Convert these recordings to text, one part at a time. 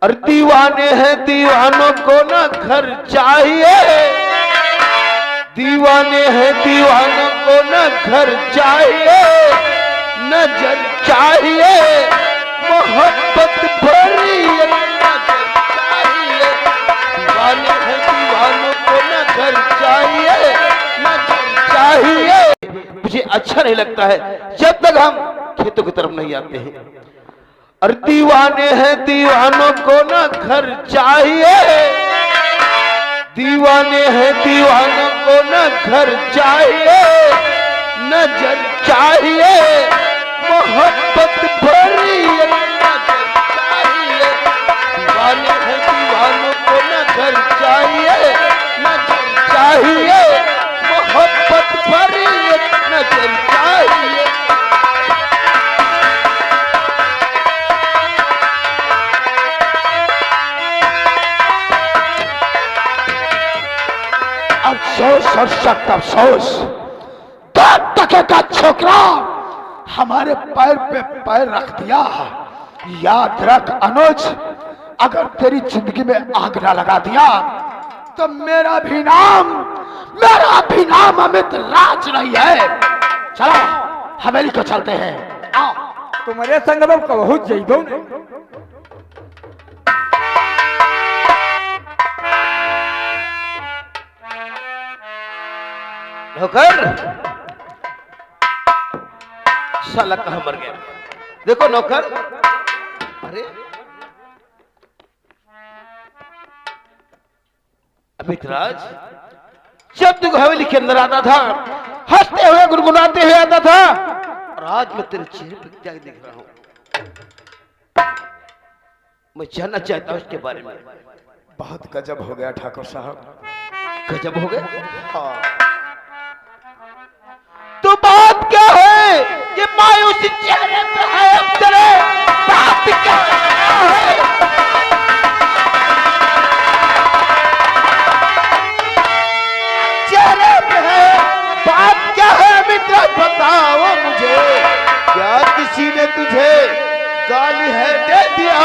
और दीवाने हैं दीवानों को ना घर चाहिए, दीवाने हैं दीवानों को ना घर चाहिए, नजर चाहिए मोहब्बत भरी नजर चाहिए। दीवाने हैं दीवानों को ना घर चाहिए, नजर चाहिए। मुझे अच्छा नहीं लगता है जब तक हम खेतों की तरफ नहीं आते हैं। और दीवाने हैं दीवानों को ना घर चाहिए, दीवाने हैं दीवानों को ना घर चाहिए, नजर चाहिए मोहब्बत भरी नजर चाहिए। दीवाने हैं दीवानों को ना घर चाहिए, नजर चाहिए मोहब्बत भरी नजर चाहिए। अफसोस और सख्त अफसोस, 2 टके का छोकरा हमारे पैर पे पैर रख दिया। याद रख अनुज, अगर तेरी जिंदगी में आग ना लगा दिया तो मेरा भी नाम अमित राज नहीं है। चलो हवेली को चलते हैं। आओ तुम्हारे संग में कहूँ जइबो ने। नौकर साला कहां मर गया? देखो नौकर, अरे अमितराज, जब तू हवेली के अंदर आता था हंसते हुए गुनगुनाते हुए आता था, और आज मैं तेरे चेहरे पर क्या देख रहा हूं, मैं जानना चाहता हूं उसके बारे में। बहुत गजब हो गया ठाकुर साहब, गजब हो गया। हाँ। तो बात क्या है कि मायूसी चेहरे पे है अब तेरे? बात क्या है? चेहरे पे है, बात क्या है मित्र बताओ मुझे। क्या किसी ने तुझे गाली है दे दिया?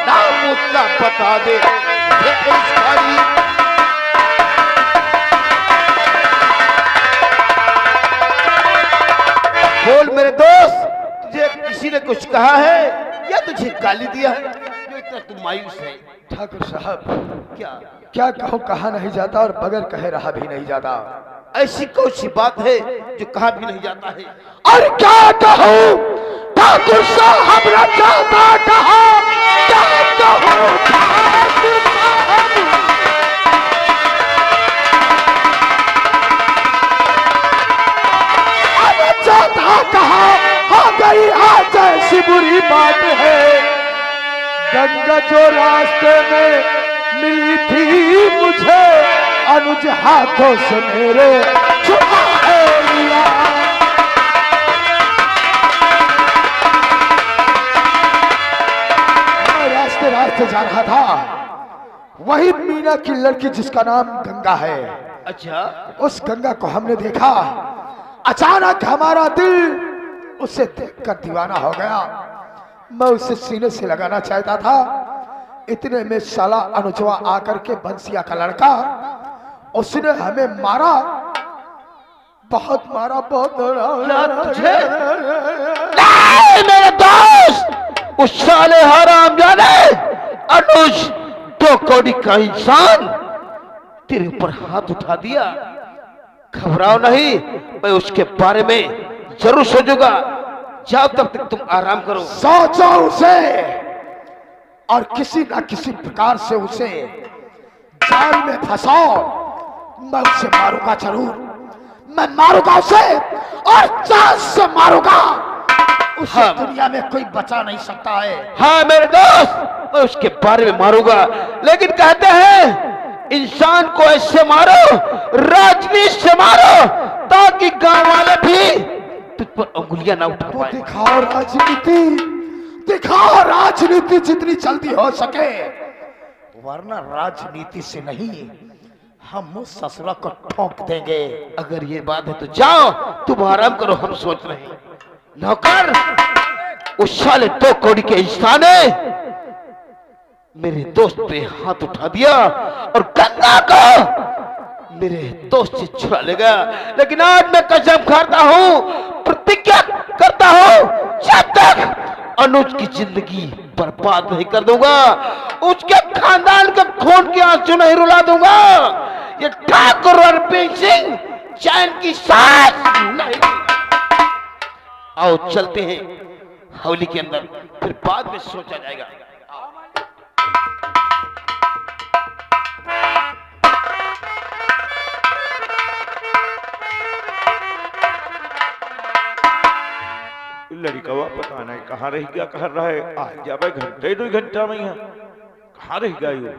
नाम उसका बता दे मुझे। इस गाली बोल मेरे दोस्त, तुझे किसी ने कुछ कहा है या तुझे गाली दिया है जो इतना तू मायूस है? ठाकुर साहब, क्या क्या कहूँ, कहा नहीं जाता और बगैर कहे रहा भी नहीं जाता। ऐसी कौन सी बात है जो कहा भी नहीं जाता है? और क्या कहूँ ठाकुर साहब, न जाता कहा, क्या कहूँ ठाकुर साहब। अब जाता कहा, हो गई आज ऐसी बुरी बात है। गंगा जो रास्ते में मिली थी मुझे, अनुज हाथों से मेरे छुपा लिया। मैं रास्ते रास्ते जा रहा था, वही मीना की लड़की जिसका नाम गंगा है। अच्छा, उस गंगा को हमने देखा, अचानक हमारा दिल उसे देखकर दीवाना हो गया। मैं उसे सीने से लगाना चाहता था, इतने में साला अनुजवा आकर के बंसिया का लड़का, उसने हमें मारा, बहुत मारा, बहुत तुझे? नहीं मेरे दोस्त, उस साले हराम जाने अनुज 2 कौड़ी का इंसान तेरे ऊपर हाथ उठा दिया। घबराओ नहीं, मैं उसके बारे में जरूर सोचूंगा। जाओ, तब तक तुम आराम करो। सोचो उसे, और किसी ना किसी प्रकार से उसे जाल में फंसाओ। मैं उसे मारूंगा जरूर, मैं मारूंगा उसे, और जान से मारूंगा उसे। हाँ, दुनिया में कोई बचा नहीं सकता है। हाँ मेरे दोस्त, मैं उसके बारे में मारूंगा, लेकिन कहते हैं इंसान को ऐसे मारो, राजनीति से मारो, ताकि गांव वाले भी तुझ पर उंगलियां ना उठा तो पाए। दिखाओ राजनीति, दिखाओ राजनीति जितनी जल्दी हो सके, वरना राजनीति से नहीं, हम उस ससुरा को ठोक देंगे। अगर ये बात है तो जाओ, तुम आराम करो, हम सोच रहे हैं। नौकर, उस साले 2 कौड़ी के इंसान है, मेरे दोस्त पे हाथ उठा दिया और गंगा को मेरे दोस्त से छुड़ा ले गया। लेकिन आज मैं कसम खाता हूं, प्रतिज्ञा करता हूं, जब तक अनुज की जिंदगी बर्बाद नहीं कर दूंगा, उसके खानदान के खून के आंसू नहीं रुला दूंगा, ये ठाकुर रणबीर सिंह चैन की सांस नहीं। आओ चलते हैं हवेली के अंदर, फिर बाद में सोचा जाएगा। लड़का पता नहीं कहाँ रह गया, कहाँ रहे आज जाबे घंटे 2 घंटा में यहाँ कहाँ रह गया यू।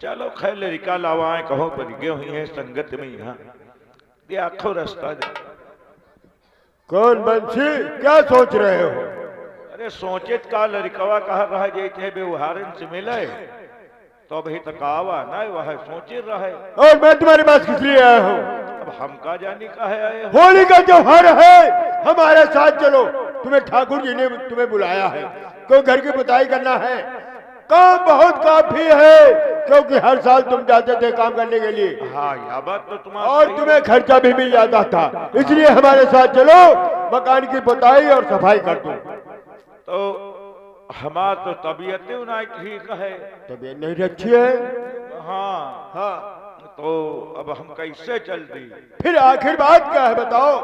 चलो खैर लड़का लावाए कहो पर गए हुई है संगत में यहाँ ये आखो रास्ता दे। कौन बंसी, क्या सोच रहे हो? अरे सोचे का लड़कवा कहा रहा जैसे व्यवहारन से मिले तो अभी तक आवा ना वह सोचे रहे। और मैं तुम्हारे पास किस लिए आया हूँ? अब हम का जाने का है आए हो। होली का त्योहार है, हमारे साथ चलो। तुम्हें ठाकुर जी ने तुम्हें बुलाया है, कोई घर की बुताई करना है। काम बहुत काफी है, क्योंकि हर साल तुम जाते थे काम करने के लिए। हाँ यह बात तो तुम्हारा, और तुम्हें खर्चा भी मिल जाता था, इसलिए हमारे साथ चलो, मकान की बुताई और सफाई कर दो। तो हमार तो तबीयत नहीं ठीक है। तबीयत नहीं अच्छी है? हाँ हाँ, तो अब हम कैसे चल दी? फिर आखिर बात क्या है बताओ?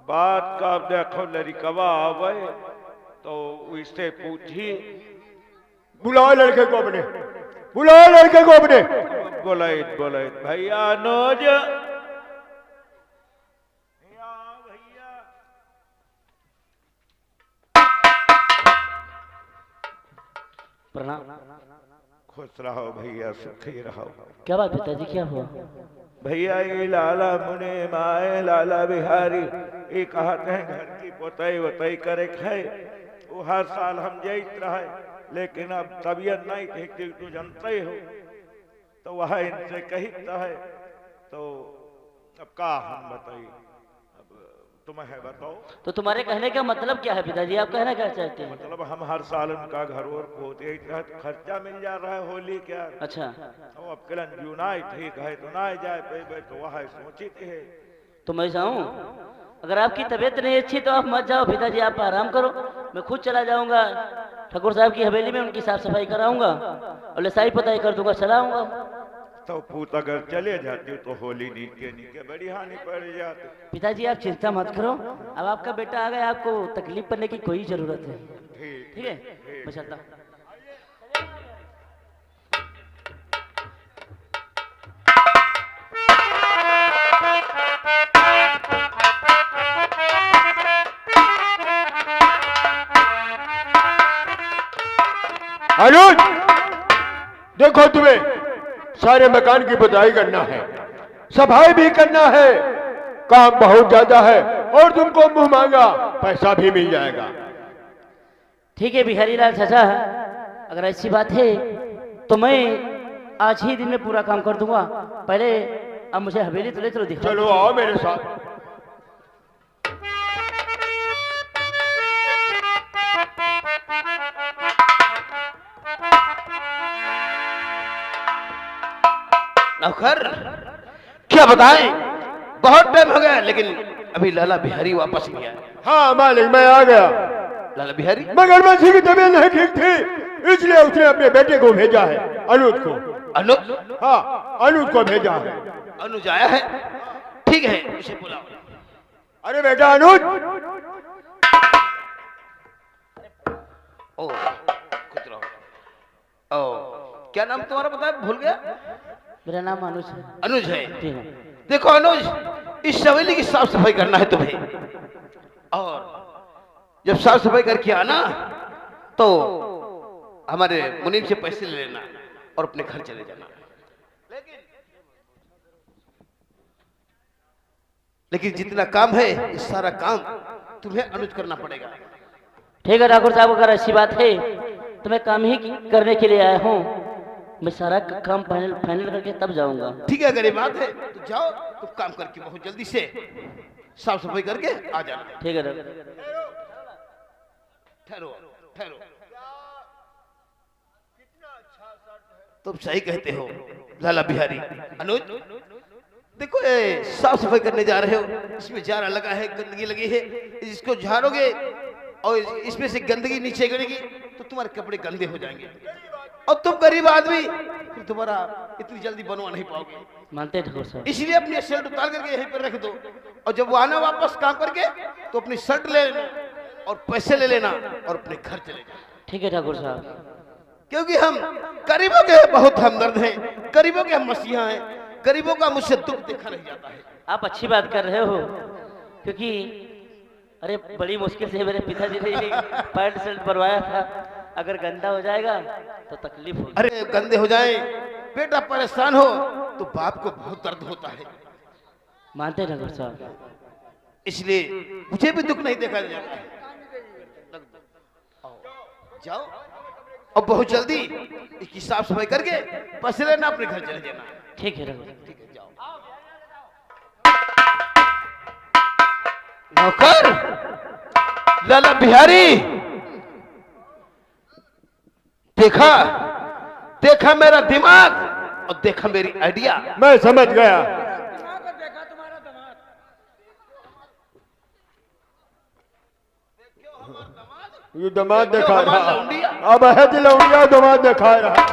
बात का देखो लड़कवा आवे तो उससे पूछी। बुलाओ लड़के को अपने, बुलाओ लड़के को अपने। बोले भैया नोज भैया। प्रणाम। खुश रहो भैया, सुखी रहो। क्या बात पिताजी, क्या हुआ? भैया ये लाला मुने माए लाला बिहारी ये कहते हैं घर की पोताई वोताई करे खाए। वो हर साल हम जाते रहे, लेकिन अब तबीयत नहीं ठीक थी, तू जानते ही हो, तो वह इनसे कहता है। तो अब का हम बताइए, अब तुम्हें बताओ। तो तुम्हारे कहने का मतलब क्या है पिताजी, आप कहना क्या चाहते हैं? मतलब हम हर साल उनका घर और पोते खर्चा मिल जा रहा है होली क्या। अच्छा, तो अब कलन जू ना ठीक है तो ना जाए पे तो वह सोची है। तो मैं जाऊं? अगर आपकी तबीयत नहीं अच्छी तो आप मत जाओ पिताजी, आप आराम करो, मैं खुद चला जाऊंगा ठाकुर साहब की हवेली में, उनकी साफ सफाई कराऊंगा और लिसाई पुताई कर दूंगा, चला आऊंगा। तो पूत अगर चले जाते तो होली नीचे नीचे बड़ी हानि पड़ जाती। पिताजी आप चिंता मत करो, अब आपका बेटा आ गया, आपको तकलीफ करने की कोई जरूरत नहीं। ठीक है, मैं चलता। अनुज, देखो तुम्हें सारे मकान की बुताई करना है, सफाई भी करना है, काम बहुत ज्यादा है और तुमको मुंह मांगा पैसा भी मिल जाएगा। ठीक है बिहारी लाल चाचा, अगर ऐसी बात है तो मैं आज ही दिन में पूरा काम कर दूंगा। पहले अब मुझे हवेली तो ले चलो, दिखा। चलो आओ मेरे साथ। नौकर क्या बताएं, बहुत टाइम हो गया, लेकिन अभी लाला बिहारी वापस नहीं आया। हाँ मालिक, मैं आ गया। लाला बिहारी मगर बंसी की तबीयत नहीं ठीक थी, इसलिए उसने अपने बेटे को भेजा है, अनुज को। अनुज? हाँ, अनुज को भेजा है। अनुज आया है, ठीक है उसे बुलाओ। अरे बेटा अनुज। ओ खुद रहो। ओ क्या नाम तुम्हारा बताया, भूल गया? मेरा नाम अनुज है। अनुज है? ठीक है। देखो अनुज, इस हवेली की साफ सफाई करना है तुम्हें, और जब साफ सफाई करके आना तो हमारे मुनीम से पैसे ले लेना और अपने घर चले जाना। लेकिन जितना काम है इस सारा काम तुम्हें अनुज करना पड़ेगा। ठीक है ठाकुर साहब, अगर ऐसी बात है तो मैं काम ही करने के लिए आया हूँ, मैं सारा काम फाइनल करके तब जाऊंगा। ठीक है, अगर ये बात है तो जाओ, तुम काम करके बहुत जल्दी से साफ सफाई करके आ जाना। ठीक है। ठहरो ठहरो। तुम सही कहते हो लाला बिहारी। अनुज देखो, ये साफ सफाई करने जा रहे हो, इसमें जारा लगा है, गंदगी लगी है, इसको झाड़ोगे और इसमें से गंदगी नीचे गिरेगी तो तुम्हारे कपड़े गंदे हो जाएंगे, और तुम गरीब आदमी, फिर तुम्हारा इतनी जल्दी बनवा नहीं पाओगे। मानते हैं ठाकुर साहब। इसलिए अपनी शर्ट उतार करके यहीं पर रख दो, और जब वो आना वापस काम करके तो अपनी शर्ट ले लेना और पैसे ले लेना और अपने घर चले जाना। ठीक है ठाकुर साहब। क्योंकि हम गरीबों के बहुत हमदर्द हैं, गरीबों के हम मसीहा हैं, गरीबों का मुझसे दुख देखा नहीं जाता है। आप अच्छी बात कर रहे हो, क्योंकि अरे बड़ी मुश्किल से मेरे पिताजी ने ये पैंट शर्ट बनवाया था, अगर गंदा हो जाएगा तो तकलीफ होगी। अरे गंदे हो जाए, बेटा परेशान हो तो बाप को बहुत दर्द होता है, मानते हैं ठाकुर साहब। इसलिए मुझे भी दुख नहीं देखा जाता है। जाओ और बहुत जल्दी इसकी साफ सफाई करके पैसे लेना, अपने घर चले जाना। ठीक है ठाकुर। ठीक है, जाओ। नौकर लाला बिहारी, देखा देखा मेरा दिमाग और देखा मेरी आइडिया। मैं समझ गया। ये दामाद दिखा हमारा रहा, लौंडिया। अब है दिलौंडिया दामाद दिखा रहा।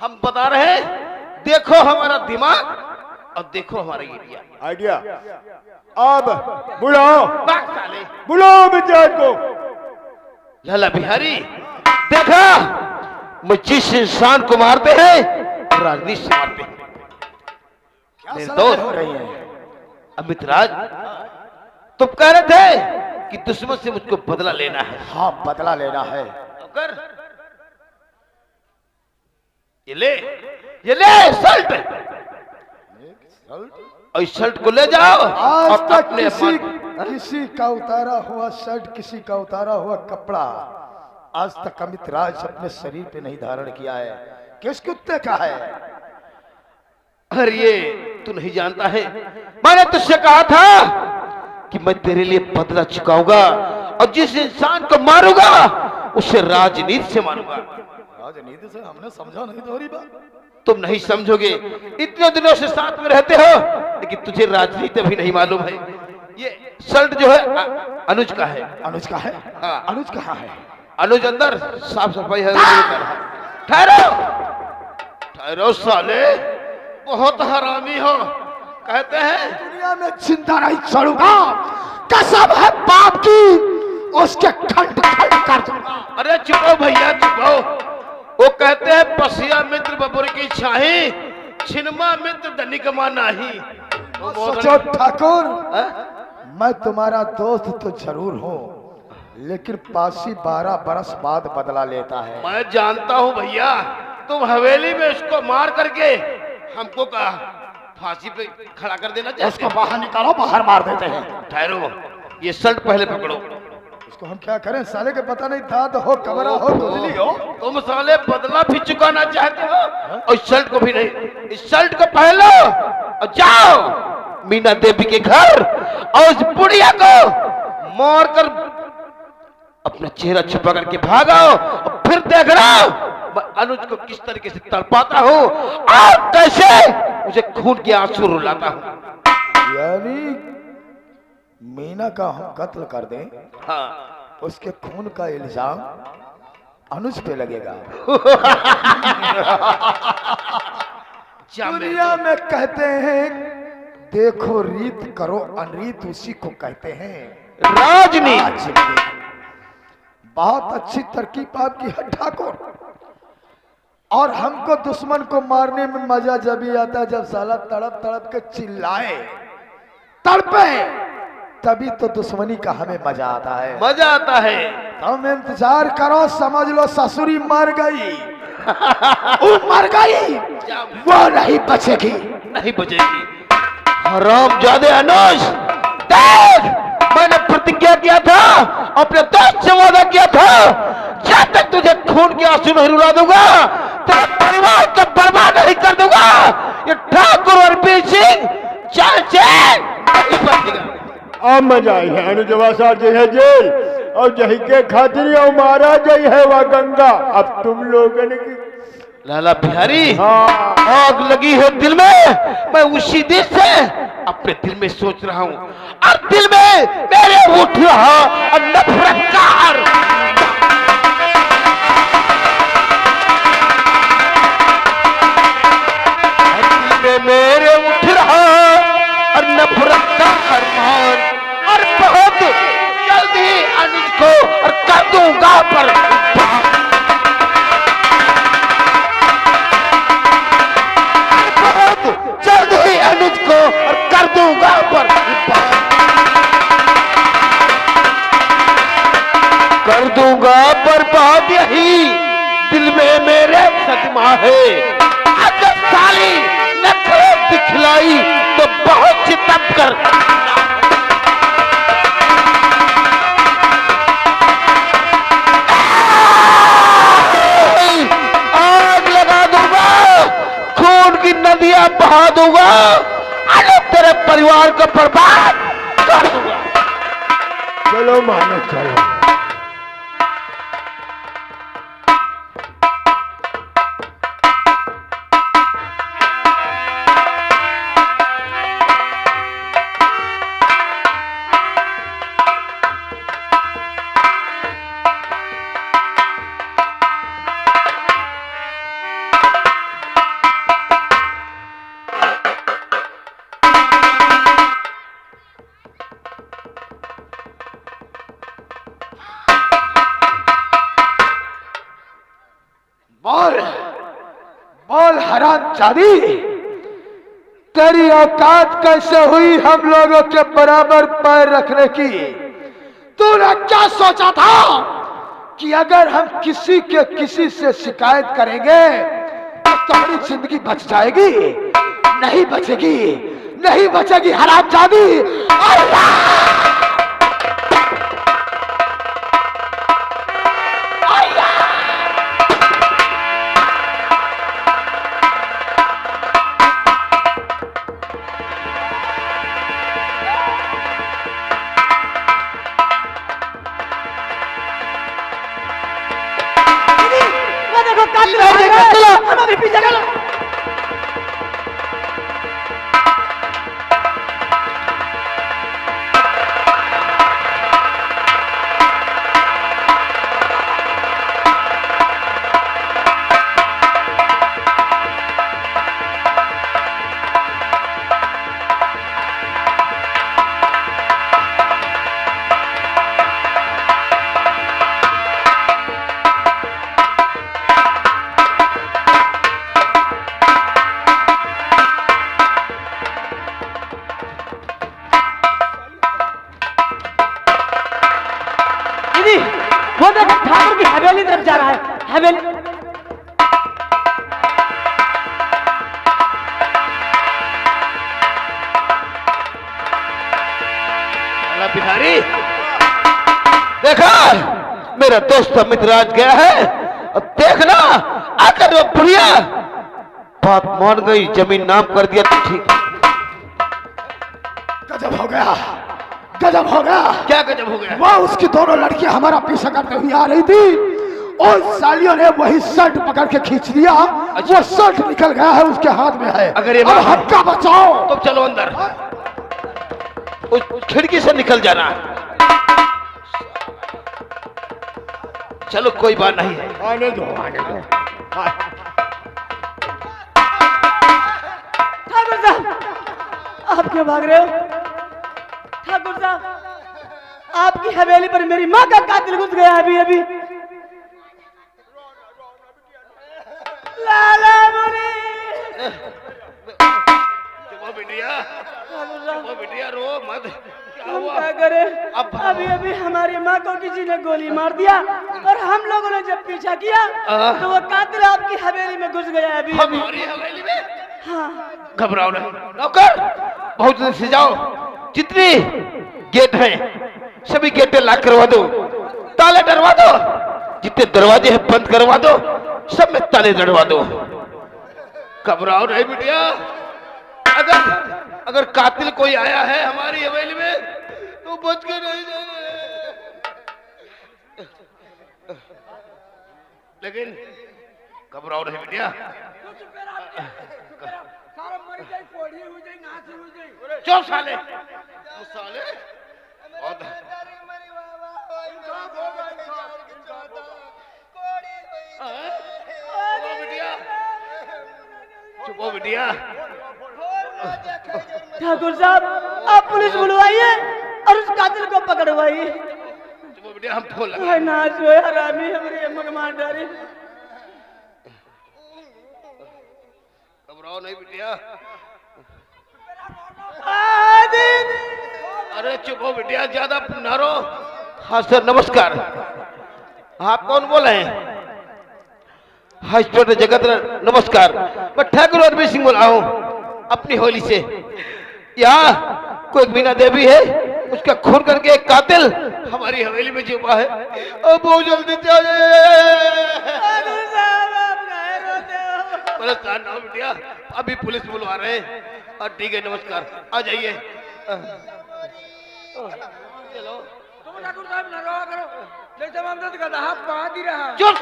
हम बता रहे हैं, देखो हमारा दिमाग और देखो हमारा आइडिया। आइडिया। अब बुलाओ, बात साले। बुलाओ विद्यार्थ को। लाला बिहारी, देखा मैं जिस इंसान को मारते हैं राजनीति से मारते हैं। मेरे दोस्त हो रही है? अमित राज, तुम कह रहे थे कि दुश्मन से मुझको बदला लेना है। हाँ, बदला लेना है। तो कर, ये ले शर्ट, और इस शर्ट को ले जाओ आज और तक अपने किसी का उतारा हुआ शर्ट, किसी का उतारा हुआ कपड़ा आज तक अमित राज अपने शरीर पे नहीं धारण किया है। किस कुत्ते का है? अरे ये तू नहीं जानता है, मैंने तुझसे कहा था कि मैं तेरे लिए बदला चुकाऊंगा और जिस इंसान को मारूंगा उसे राजनीति से मारूंगा। राजनीति से हमने समझा नहीं तुम्हारी बात। तुम नहीं समझोगे, इतने दिनों से साथ में रहते हो, लेकिन तुझे राजनीति भी नहीं मालूम है। ये शर्ट जो है अनुज का है। अनुज का है? हाँ। अनुज कहाँ है? अनुज अंदर साफ सफाई है। ठहरो ठहरो साले, बहुत हरामी हो। कहते हैं दुनिया में जिंदा नहीं छोड़ूंगा, कसम है बाप की, उसके खंड खंड कर दूंगा। अरे चुपो भैया चुपो। वो कहते हैं पसिया मित्र बबुर की छाही, छिनमा मित्र धनिकमा नाही। सोचो ठाकुर, हाँ? मैं तुम्हारा दोस्त तो जरूर हूँ, लेकिन पासी 12 बरस बाद बदला लेता है। मैं जानता हूँ भैया, तुम हवेली में उसको मार करके हमको कहा फांसी पे खड़ा कर देना चाहते उसको बाहर निकालो, बाहर मार देते हैं। ठहरो, ये शर्ट पहले पकड़ो। इसको हम क्या करें? साले के पता नहीं दांत हो, कमरा हो, कुचली हो। तुम साले बदला भी चुकाना चाहते हो और इस शर्ट को भी नहीं। इस शर्ट को पहनो और जाओ मीना देवी के घर और उस बुढ़िया को मार कर अपना चेहरा छुपा करके भागो और फिर देखना मैं अनुज को किस तरीके से तड़पाता हूँ और कैसे मुझे खून के आंसू रुलाता हूँ। यानी मीना का हम कत्ल कर दें, हाँ, उसके खून का इल्जाम अनुज पे लगेगा। दुनिया में कहते हैं देखो रीत करो अनरीत, उसी को कहते हैं राजनीति। बहुत अच्छी तरकीब आपकी है ठाकुर, और हमको दुश्मन को मारने में मजा जब ही आता है जब साला तड़प तड़प के चिल्लाए, तड़पे, तभी तो दुश्मनी का हमें मजा आता है। मजा आता है। तुम इंतजार करो, समझ लो ससुरी मर गई। वो मर गई, वो नहीं बचेगी। नहीं बचेगी। हराम जादे अनुज, देख मैंने प्रतिज्ञा किया था, अपने दोस्त से वादा किया था, जब तक तुझे खून के आंसू नहीं रुला दूंगा तेरे परिवार को बर्बाद नहीं कर दूंगा। ये ठाकुर और बीर सिंह चल नहीं बचेगा। अब मजा आई है अनुजवा साहब जी है जेल। और जही के खातिर और मारा जई है वह गंगा। अब तुम लोगन की लाला बिहारी, हाँ आग लगी है दिल में। मैं उसी दिन से अपने दिल में सोच रहा हूँ और दिल में मेरे उठ रहा और नफरत का दिल में मेरे उठ रहा और नफरत का अरमान, और बहुत जल्दी अनुज को और कर दूंगा पर जल्द ही अनुज को और कर दूंगा पर कर दूंगा बर्बाद। यही दिल में मेरे सदमा है। अगर साली नखरे दिखलाई तो बहुत सितम कर आग लगा दूंगा, खून की नदियां बहा दूंगा, अरे तेरे परिवार को बर्बाद कर दूंगा। चलो मानो चलो। बोल बोल हरामजादी, तेरी औकात कैसे हुई हम लोगों के बराबर पैर रखने की? तूने क्या सोचा था कि अगर हम किसी के किसी से शिकायत करेंगे तो तुम्हारी जिंदगी बच जाएगी? नहीं बचेगी, नहीं बचेगी हरामजादी। वो देखो ठाकुर की हवेली तरफ जा रहा है। हवेली बिहारी, देखा मेरा दोस्त मित्रराज गया है। अब देखना अगर वो बुढ़िया बात मान गई, जमीन नाम कर दिया तो ठीक। गजब हो गया, गजब हो गया। क्या गजब हो गया? वह उसकी दोनों लड़कियां हमारा पीछा करते हुए आ रही थी और सालियों ने वही शर्ट पकड़ के खींच लिया। वो शर्ट निकल गया है, उसके हाथ में है। अगर ये अब हक्का बचाओ। तो चलो अंदर, उस खिड़की से निकल जाना। चलो कोई बात नहीं है। आने दो आने दो। ठाकुर साहब, आप क्यों भाग रहे हो? ठाकुर साहब, आपकी हवेली पर मेरी माँ का कातिल घुस गया अभी अभी। लाला मुनि, बिटिया रो मत। हम क्या करें? अभी अभी हमारी माँ को किसी ने गोली मार दिया और हम लोगों ने जब पीछा किया तो वो कातिल आपकी हवेली में घुस गया अभी अभी। हमारी हवेली में? हाँ। घबराओ नहीं नौकर, बहुत जल्दी से जाओ। जितनी गेट हैं सभी गेटें लॉक करवा दो, ताले डरवा दो, जितने दरवाजे हैं बंद करवा दो, सब में ताले डरवा दो। घबराओ नहीं बिटिया। अगर कातिल कोई आया है हमारी हवेली में तो बच के नहीं जाना। लेकिन घबराओ नहीं बिटिया। चुप साले साले चुप हो बिटिया। ठाकुर साहब आप पुलिस बुलवाइए और उस कातिल को पकड़वाइए। चुप हो बिटिया, हम फोन लगा। हाय नाच हुए हरामी हमारी अम्मा को मार डाली। घबराओ नहीं बिटिया। आदिल अरे चुप हो बिटिया, ज्यादा ना रो। हाँ सर नमस्कार। आप कौन बोल रहे हैं? हाँ इंस्पेक्टर जगत नमस्कार। मैं ठाकुर अरबी सिंह बोल रहा हूँ अपनी होली से। यहाँ कोई मीना देवी है, उसका खून करके एक कातिल हमारी हवेली में छुपा है। अब बहुत जल्दी परेशान ना हो बिटिया, अभी पुलिस बुलवा रहे हैं। और ठीक है नमस्कार, आ जाइए। चलो तुम ठाकुर साहब न रोआ करो, जैसे ममदद का दहा पा दी रहा। चुप।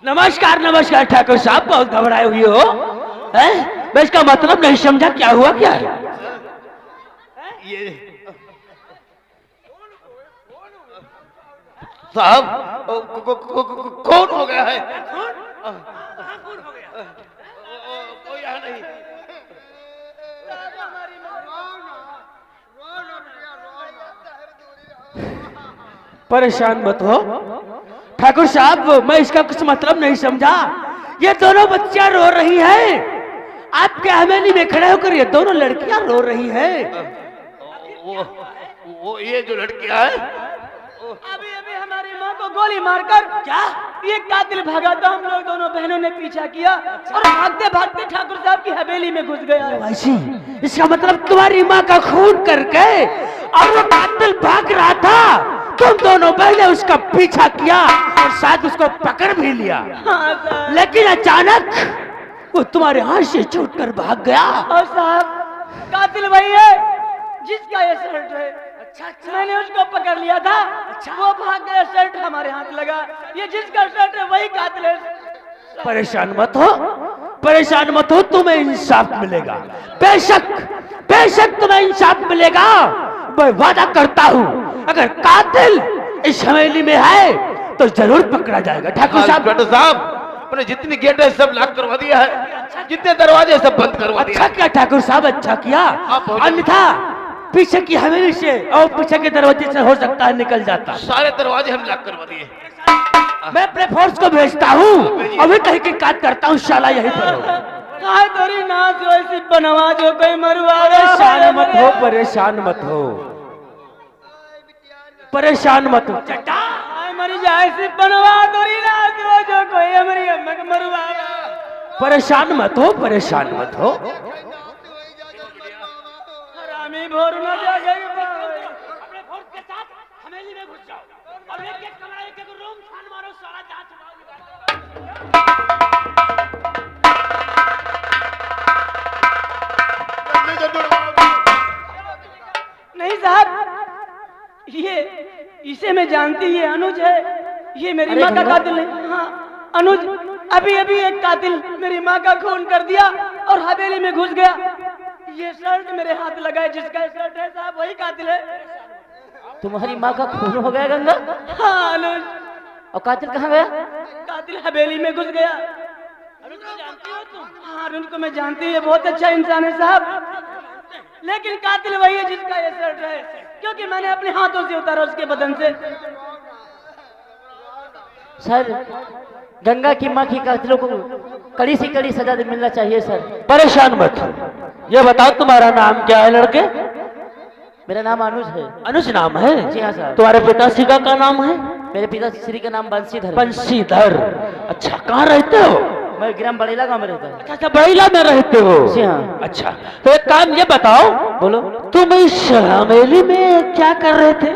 नमस्कार नमस्कार ठाकुर साहब, बहुत घबराए हुए हो हैं? मैं इसका मतलब नहीं समझा, क्या हुआ क्या? ये साहब कौन हो गया है? कोई यहाँ नहीं। परेशान मत हो ठाकुर साहब, मैं इसका कुछ मतलब नहीं समझा। ये दोनों बच्चियां रो रही हैं, आपके हवेली में खड़े होकर ये दोनों लड़कियां रो रही हैं। वो ये जो लड़कियां है, अभी अभी हमारी माँ को गोली मारकर क्या ये कातिल भागा था। हम लोग दोनों बहनों ने पीछा किया और भागते भागते ठाकुर साहब की हवेली में घुस गया। ऐसी इसका मतलब तुम्हारी माँ का खून करके और वो कातिल भाग रहा था, तुम दोनों बहनें उसका पीछा किया और शायद उसको पकड़ भी लिया। लेकिन अचानक वो तुम्हारे हाथ से छूट कर भाग गया। और साहब कातिल वही है जिसका ये शर्ट है। अच्छा, मैंने उसको पकड़ लिया था। अच्छा, वो भाग गया, शर्ट हमारे हाथ लगा। ये जिसका शर्ट है वही कातिल है। परेशान मत हो, परेशान मत हो, तुम्हें इंसाफ मिलेगा। बेशक बेशक तुम्हें इंसाफ मिलेगा। मैं वादा करता हूँ अगर कातिल इस हवेली में है तो जरूर पकड़ा जाएगा। ठाकुर साहब, डॉक्टर साहब, अपने जितनी गेट है सब लॉक करवा दिया है, जितने दरवाजे सब बंद करवा दिया। अच्छा किया ठाकुर साहब, अच्छा किया। अन्यथा पीछे की हवेली से और पीछे के दरवाजे से हो सकता है निकल जाता। सारे दरवाजे हम लॉक करवा दिए। मैं अपने फोर्स को भेजता हूँ, अभी कहीं की काट करता हूँ, शाला यहीं पर हो। तोरी नाच वैसी बनवा जो कोई मरवा। परेशान मत हो, परेशान मत हो, परेशान मत हो। चटा मरी जाए सी बनवा तोरी नाच वो जो कोई हमारी अम्मा को मरवा। परेशान मत हो, परेशान मत हो। हरामी भोर न जाएगा। अपने फोर्स के साथ हवेली में घुस जाओ और एक एक कमरा एक एक रूम छान मारो, सारा जांच नहीं साहब, ये इसे मैं जानती, ये अनुज है, ये मेरी माँ का कातिल है। हाँ अनुज, अभी अभी एक कातिल मेरी माँ का खून कर दिया और हवेली में घुस गया। ये शर्ट मेरे हाथ लगा है, जिसका शर्ट है साहब वही कातिल है। तुम्हारी माँ का खून हो गया गंगा? हाँ अनुज। और कातिल कहाँ गया? कातिल हवेली में घुस गया। अनुज को जानती हो तुम? हाँ अनुज को मैं जानती हूँ, ये बहुत अच्छा इंसान है साहब। लेकिन कातिल वही है जिसका ये शर्ट है, क्योंकि मैंने अपने हाथों से उतारा उसके बदन से। सर, गंगा की माँ की कातिलों को कड़ी से कड़ी सजा मिलना चाहिए सर। परेशान मत हो, ये बताओ तुम्हारा नाम क्या है लड़के? मेरा नाम अनुज है। अनुज नाम है? जी हाँ सर। तुम्हारे पिताश्री का क्या नाम है? मेरे पिताश्री का नाम बंशीधर है। बंशीधर। अच्छा, कहाँ रहते हो? मैं ग्राम बड़ेला गाँव में रहता हूँ। अच्छा, बड़ेला में रहते हो? जी हाँ। अच्छा, तो एक काम ये बताओ, बोलो। तुम इस हवेली में क्या कर रहे थे?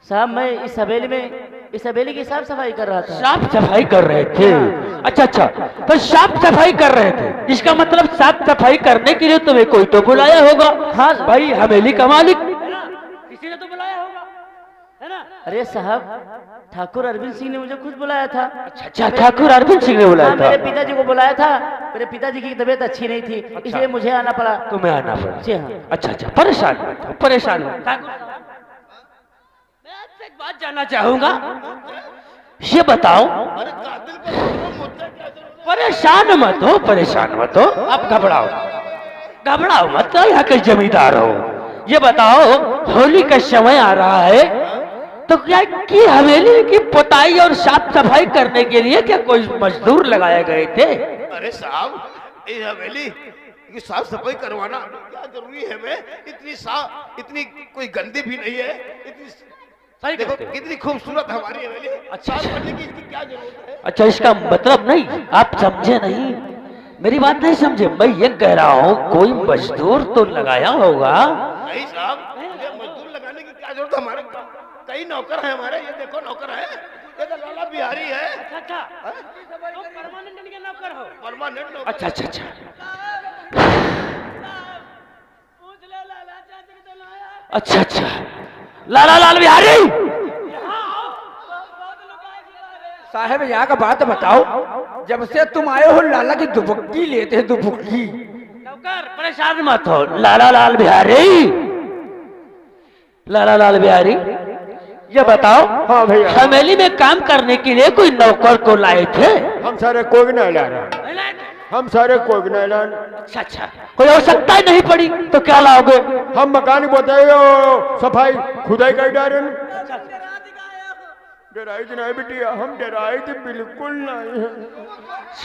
साहब मैं इस हवेली में इस हवेली की साफ सफाई कर रहा था। साफ सफाई कर रहे थे? अच्छा अच्छा, तो साफ सफाई कर रहे थे, इसका मतलब साफ सफाई करने के लिए तुम्हें कोई तो बुलाया होगा। हाँ भाई हवेली का मालिक किसी ने तो बुलाया होगा, है ना? अरे साहब, ठाकुर अरविंद सिंह ने मुझे खुद बुलाया था। अच्छा, ठाकुर अरविंद सिंह ने बुलाया हाँ, था। मेरे पिताजी को बुलाया था। मेरे पिताजी की तबीयत अच्छी नहीं थी, इसलिए मुझे आना पड़ा। तुम्हें आना पड़ा? जी हाँ। अच्छा अच्छा, परेशान मत हो, परेशान मत हो। मैं आपसे एक बात जानना चाहूंगा, ये बताओ, परेशान मत हो, परेशान मत हो, आप घबराओ घबराओ मत, यहाँ के जमींदार हो। ये बताओ, होली का समय आ रहा है, तो क्या की हवेली की पुताई और साफ सफाई करने के लिए क्या कोई मजदूर लगाए गए थे? अरे साहब, ये हवेली की साफ सफाई करवाना क्या जरूरी है? मैं इतनी कोई गंदी भी नहीं है, सही देखो कहते हो। कितनी खूबसूरत हमारी हवेली। अच्छा, साफ करने की इसकी क्या जरूरत है? अच्छा, इसका मतलब नहीं, आप समझे नहीं, मेरी बात नहीं समझे। मैं ये कह रहा हूँ कोई मजदूर तो लगाया होगा। नहीं साहब, मुझे मजदूर लगाने की क्या जरूरत? हमारे कई नौकर है हमारे, ये देखो नौकर है, ये तो लाला बिहारी है। अच्छा, तो परमानेंट इनके नौकर हो? परमानेंट नौकर। अच्छा अच्छा अच्छा पूछ ले लाला चाचा के तो लाया। अच्छा अच्छा, लाला लाल बिहारी, साहब यहाँ का बात बताओ, जब से तुम आए हो लाला की दुबक्की लेते हैं, दुबक्की। नौकर परेशान मत हो। लाला लाल बिहारी, लाला लाल बिहारी, ये बताओ, हाँ भैया, हवेली में काम करने के लिए कोई नौकर को लाए थे? हम सारे कोई नहीं ला रहे, हम सारे कोई नहीं ला रहे। अच्छा अच्छा, कोई आवश्यकता ही नहीं पड़ी तो क्या लाओगे? हम मकान बताइए, सफाई खुदाई कर डाले। डराई थी नहीं बिटिया, हम डराई थी बिल्कुल नहीं है।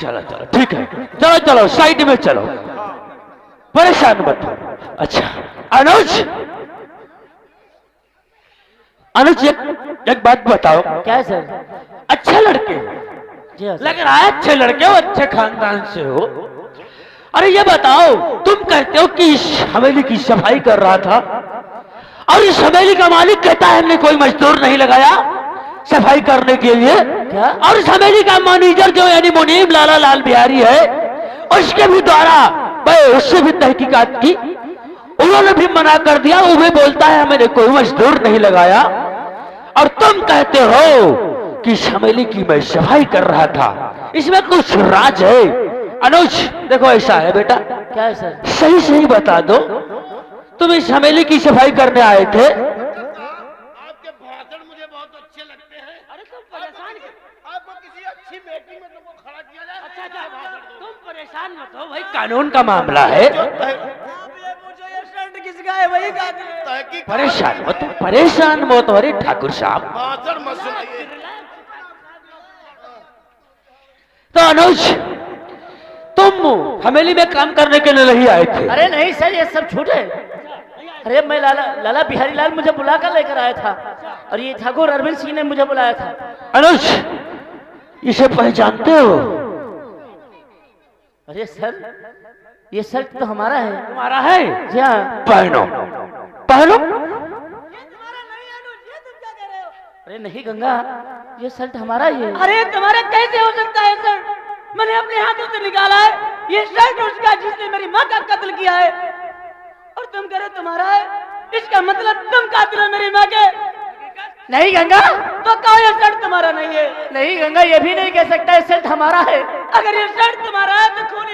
चलो चलो ठीक है, चलो चलो साइड में चलो, परेशान मत हो। अच्छा अनुज, अनुज एक बात बताओ, क्या है सर? अच्छे लड़के जी हाँ सर। लग रहा है, अच्छे लड़के हो, अच्छे खानदान से हो। अरे ये बताओ, तुम कहते हो कि इस हवेली की सफाई कर रहा था, और इस हवेली का मालिक कहता है हमने कोई मजदूर नहीं लगाया सफाई करने के लिए। क्या? और इस हवेली का मैनेजर जो यानी मुनीम लाला लाल बिहारी है, उसके भी द्वारा मैं उससे भी तहकीकात की, उन्होंने भी मना कर दिया। वो भी बोलता है मैंने कोई मजदूर नहीं लगाया, और तुम कहते हो कि इस हवेली की मैं सफाई कर रहा था। इसमें कुछ राज है। अनुज देखो, ऐसा है बेटा, क्या है सर? सही सही बता दो, तुम इस हवेली की सफाई करने आए थे? आपके भाषण मुझे बहुत अच्छे लगते हैं। अरे तुम परेशान आपको किसी अच्छी मीटिंग में तुमको खड़ा किया जाए। अच्छा अच्छा, तुम परेशान मत हो भाई, कानून का मामला है, पूछो ये शर्ट किसका है, वही का तहकीक परेशान मत हो, परेशान मत हो। अरे ठाकुर साहब, भाषण मत सुनाइए। तो अनुज तुम हवेली में काम करने के लिए नहीं आए थे? अरे नहीं सर, ये सब झूठ है। अरे मैं लाला बिहारी लाल मुझे बुलाकर लेकर आया था, और ये ठाकुर अरविंद सिंह ने मुझे बुलाया था। अनुज इसे पहचानते हो? अरे सर, ये शर्ट तो हमारा है। तुम्हारा है? जी हाँ। पहनो पहनो। अरे नहीं गंगा, ये शर्ट हमारा ही है। अरे तुम्हारा कैसे हो सकता है सर? मैंने अपने हाथों से निकाला है, ये शर्ट उसका जिसने मेरी माँ का कत्ल किया है, और तुम कह रहे हो तुम्हारा है? इसका मतलब तुम कातिल हो मेरी माँ के। नहीं गंगा, तो कहो ये शर्ट तुम्हारा नहीं है? नहीं गंगा, ये भी नहीं कह सकता ये शर्ट हमारा है। अगर ये शर्ट तुम्हारा है तो खून